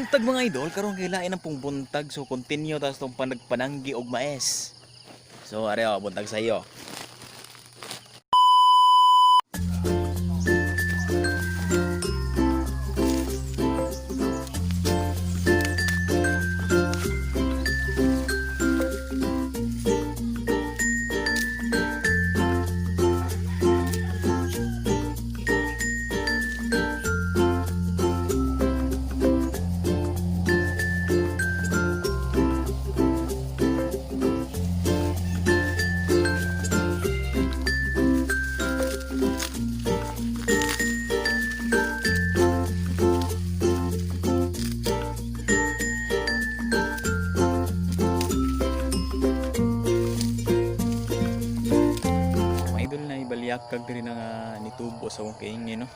Buntag mga idol, karon kay lain ang pong buntag, so continue tas tong panagpananggi og mais. So are buntag sa iyo. Balyakag rin nga nitubo sa akong kaingi, no.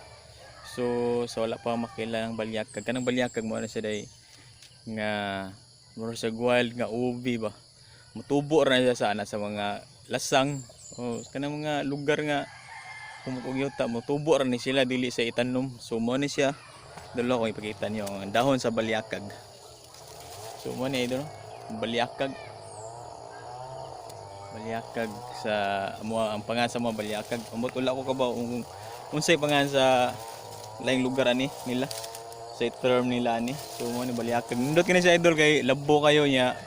So wala pa makilang balyakag. Kanang balyakag mo na siya day nga mura sa wild nga ubi ba. Mutubo ra siya sa sa mga lasang o kanang mga lugar nga kumukugyota, mutubo ra ni sila dili sa itanom. So mo ni siya dalo ko ipakita niyo ang dahon sa balyakag. So mo ni idol, balyakag sa ang pangan sa mga balyakag. Ambot wala ko kabaw kung unsay pangan sa laing lugar ani nila sa term nila ani. So mo ni balyakag nindot kini sa idol kay labo kayo nya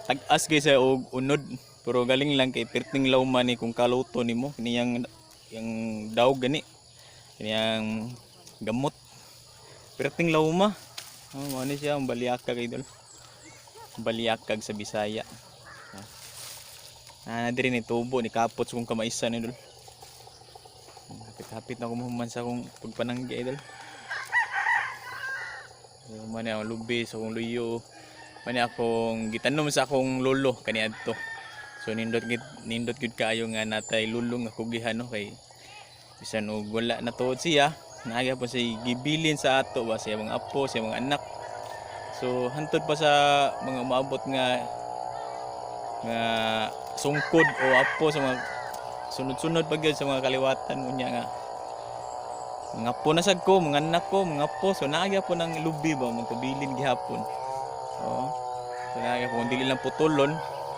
tag-as kay sa og unod, pero galing lang kay perting lawma ni kung kaluto nimo kini yang daog gani kini yang gamot perting lawma. Mo ni siya ang balyakag idol, balyakag sa Bisaya. Diri ni tubo ni kapot sa kong kamaisan idol. Hapit na kumuhuman sa akong pagpananggi idol. Mani akong lubi sa akong luyo. Mani akong gitanom sa akong lolo kaniadto. So nindot gid kaayo nga natay lulong nga kugihan, no, kay bisan og wala na tuod siya, naagya po siya gibilin sa ato ba siya mga apo, siya mga anak. So hantod pa sa mga umaabot nga sungkod o apo sa mga sunod-sunod pag sa mga kaliwatan unya nga mga apo na sad ko, mga anak ko, mga apo. So naagya po ng lubi ba magkabilin gihapon. So naagya po dili lang putulon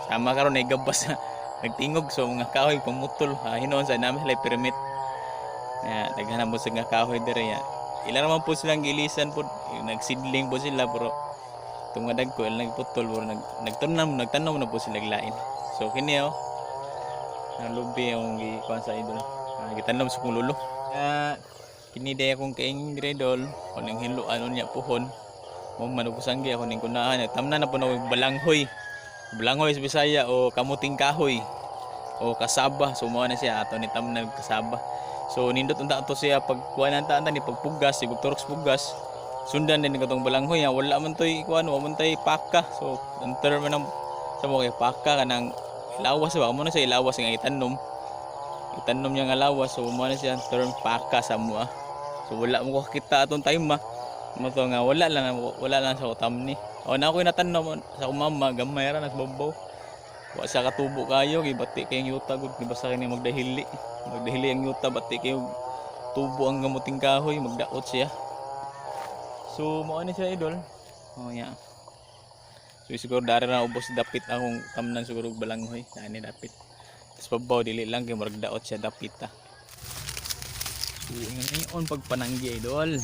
sama karon ay gabas na nagtingog, so mga kahoy pamutol hinuon sa namin sila permit nga daghan mo sa nga kahoy dire ya. Ila naman po silang gilisan po, nagsidling po sila, pero tumadag ko ilang nagputol or nagtanom na po sila lain. So kini ang lubi yung gikuan sa idol, gitanom sa kong lulo. Kini day akong kaing gredol o nang hiluan unya puhon mo manugusanggi ako ning kunahan tamna na po na balanghoy sa Bisaya o kamuting kahoy o kasaba. So mo na siya ato ni tamna kasaba. So nindot unta ato siya pagkuan ta ni pagpugas si turok pugas. Sundan din katong balanghoy wala man toy kuan, wala man tay paka. So ang term man sa mo kay paka kanang lawas ba mo na sa ilawas nga itanom niya nga lawas. So mo na siya term paka sa mo. So wala mo ko kita atong time mo to nga wala lang sa utam ni. O na ako natanom sa mama gamay ra nagbabaw. Wa sa katubo kayo gibati kay yuta gud gibasa kini magdahili ang yuta, bati kay tubo ang gamuting kahoy magdaot siya. So mo ani siya idol. Yeah. So siguro dari na ubos dapit akong tamnan siguro balanghoy ani dapit. Tapos pabaw dili lang kay maragdaot siya dapit ta. So ngayon pagpananggi idol.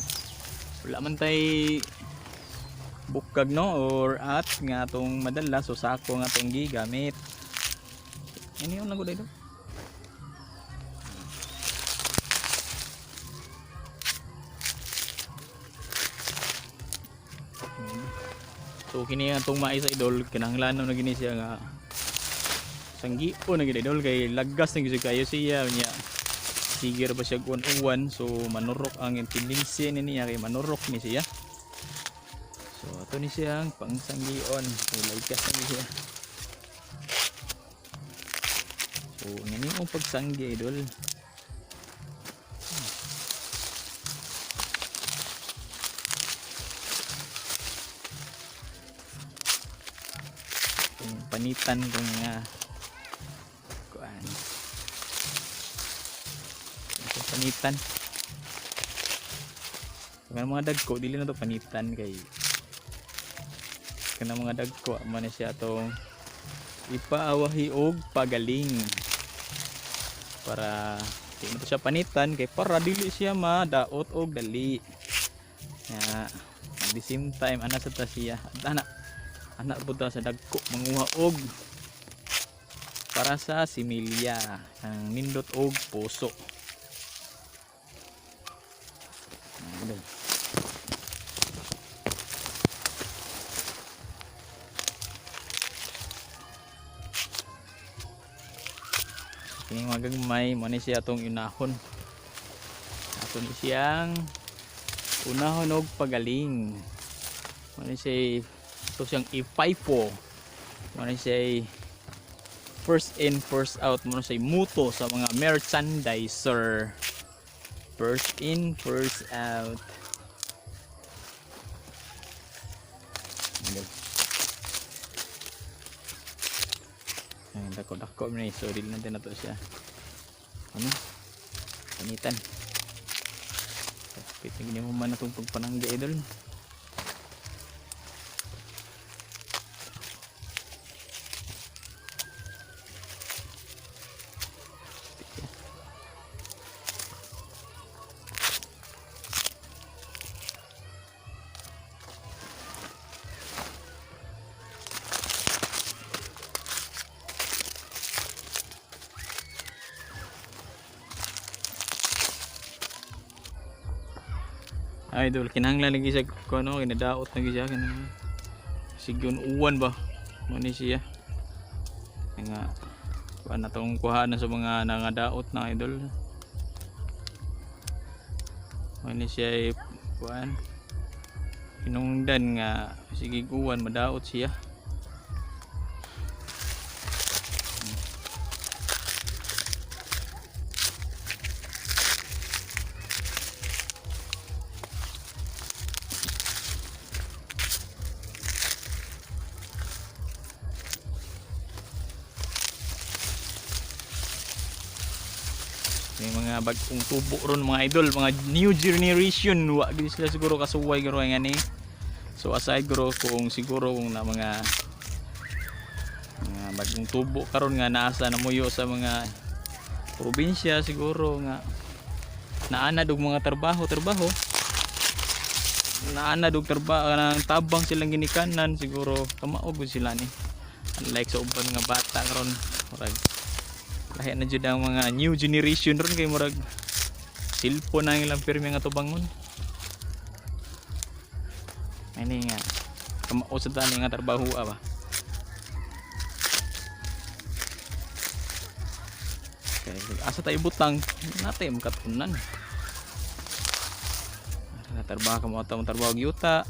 Wala man tay bukag, no, or at nga atong madala, so sako nga atong gigamit. Ini yung nagod idol. So kini atong mais idol, kinahanglan na gini siya nga sanggion na gid idol kay lagas na gid kayo siya nya. Sige ra ba siya uwan, so manurok ang tendency niya kay manurok ni siya. So ato ni siya ang pangsanggion, so lagas na siya. So ngani ang pagsanggi idol. Panitan kung nga kuan panitan mga dagko dili na to panitan kay kana mga dagko man siya tong ipaawahi og pagaling para di mo siya panitan kay para dili siya madaot og dali at the same time ana sa ta siya anak buta sa dagko manguha og para sa similya ang nindot og puso. Kini magagmay mo ni siya tong unahon. Ato ni siyang unahon og pagaling. Mo ni siya to siyang ipaipo. Mo ni siya first in first out mo ni siya muto sa mga merchandiser. First in first out. Dako-dako na so dili natin nato siya ano panitan pitigin mo man itong pagpanangga idol. Idol kinahanglan lagi siya kuno kinadaot lagi siya kanang sigon uwan ba mo ni siya nga kuan na tong kuhaan sa mga nangadaot na idol mo ni siya kuan hinungdan nga sige uwan madaot siya. May mga bagong tubo ron mga idol, mga new generation wa gid sila siguro kasuway garo nga ni. So aside garo kung siguro kung na mga bagong tubo karon nga naasa na muyo sa mga probinsya siguro nga naanad og mga trabaho naanad og trabaho nang tabang silang ginikanan siguro kamaog sila ni. Unlike sa uban nga bata karon murag lahi na jud ang mga new generation ron kay murag cellphone ang ilang pirmi nga tubangon. Ani nga kamao sa tani nga trabaho ba. Kay asa tayo butang natay makatunan. Trabaho mo atong trabaho yuta.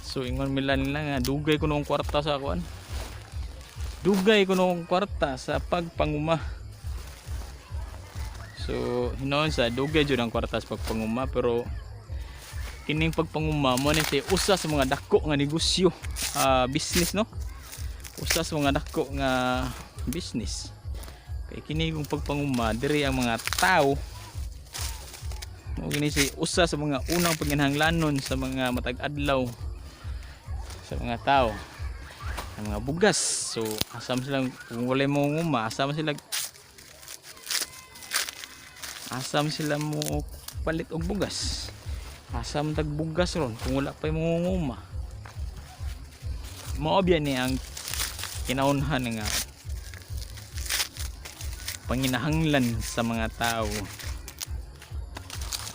So ingon nila nga dugay ko nung kwarta sa akuan. Dugay ko nung kwarta sa pagpanguma. So hinon sa dugay jud ang kwarta sa pagpanguma pero kining pagpanguma mo ni say usa sa mga dako nga negosyo, business no. Usa sa mga dako nga business. Kay kini kung pagpanguma diri ang mga tao mo kini say usa sa mga unang panginahanglanon sa mga matag adlaw sa mga tao. Ang mga bugas. So asam sila kung wala mo nguma, asam sila mo palit og bugas. Asam tag bugas ron kung wala pa mo nguma. Mao biya ni ang kinaunhan nga panginahanglan sa mga tao.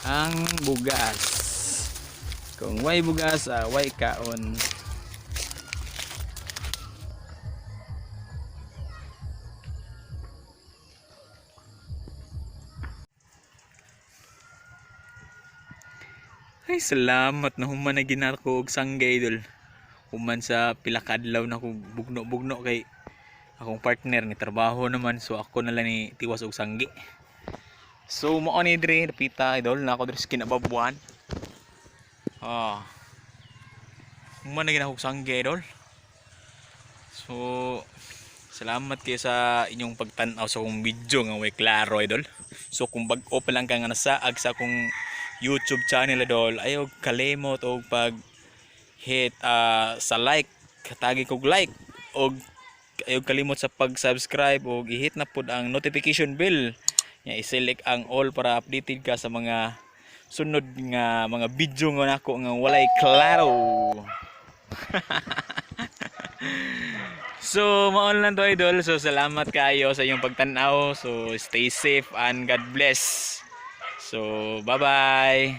Ang bugas. Kung way bugas, way kaon. Ay salamat na human na ginarko og sanggay idol. Human sa pila ka adlaw na ko bugno kay akong partner ni trabaho naman so ako na lang ni tiwas og sanggi. So mao ni diri napita idol na ako diri sa kinababuan. Human na ginarko og sanggay idol. So salamat kayo sa inyong pagtan-aw sa akong video nga way klaro idol. So kung bag-o pa lang ka nga nasaag sa akong YouTube channel idol, ayaw kalimot og pag hit sa like, tagi kog like, og ayaw kalimot sa pag-subscribe, og i-hit na pud ang notification bell nya i-select ang all para updated ka sa mga sunod nga mga video nga nako nga walay klaro. So maon lang to idol. So salamat kayo sa inyong pagtan-aw. So stay safe and God bless. So bye bye.